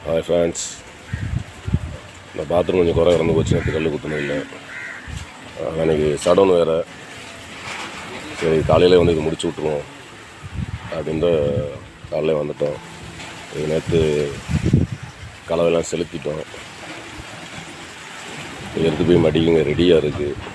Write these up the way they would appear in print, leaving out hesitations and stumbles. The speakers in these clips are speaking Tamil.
ஹாய் ஃப்ரெண்ட்ஸ், இந்த பாத்ரூம் கொஞ்சம் குறை இறந்து போச்சு. நேற்று கல் குத்துனது இல்லை. அன்றைக்கி சடவுன் வேறு. சரி, காலையில் வந்து இது முடிச்சு விட்ருவோம் அப்படின்ற காலையில் வந்துட்டோம். இது நேற்று கலவையெல்லாம் செலுத்திட்டோம். எடுத்து போய் மடிக்குங்க ரெடியாக இருக்குது.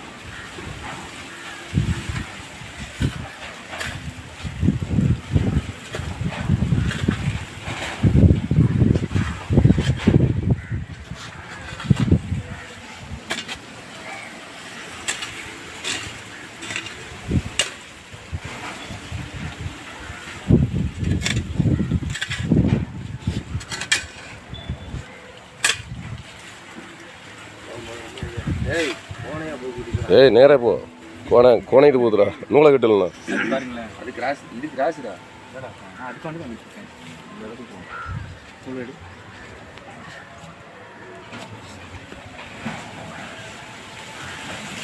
ஏய் நேராக போ. கோணைட்டு போகுதுடா. நூலை கட்டலண்ணா. அது கிராஸ், இது கிராஸ்டா. அதுக்கு வந்து வந்துருக்கேன். இந்த இடத்துக்கு போகணும்.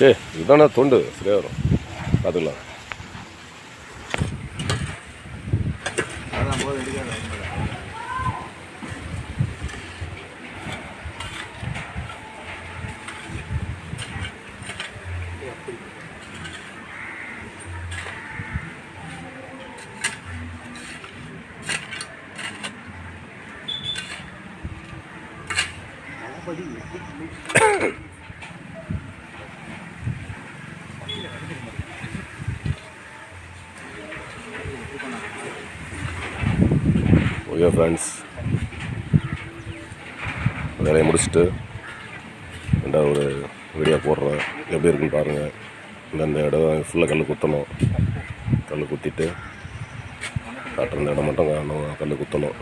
ஏ இதுதானே தொண்டு சரியாக வரும். பார்த்துக்கலாம். அதான் போது எடுக்காது. ஓகே ஃப்ரெண்ட்ஸ், வேலையை முடிச்சுட்டு ரெண்டாவது ஒரு வீடியோ போடுறேன். எப்படி இருக்குன்னு பாருங்கள். இந்த இடம் ஃபுல்லாக கல் குத்தணும். கல் குத்திட்டு காட்டுற இந்த இடம் மட்டும் கல் குத்தணும்.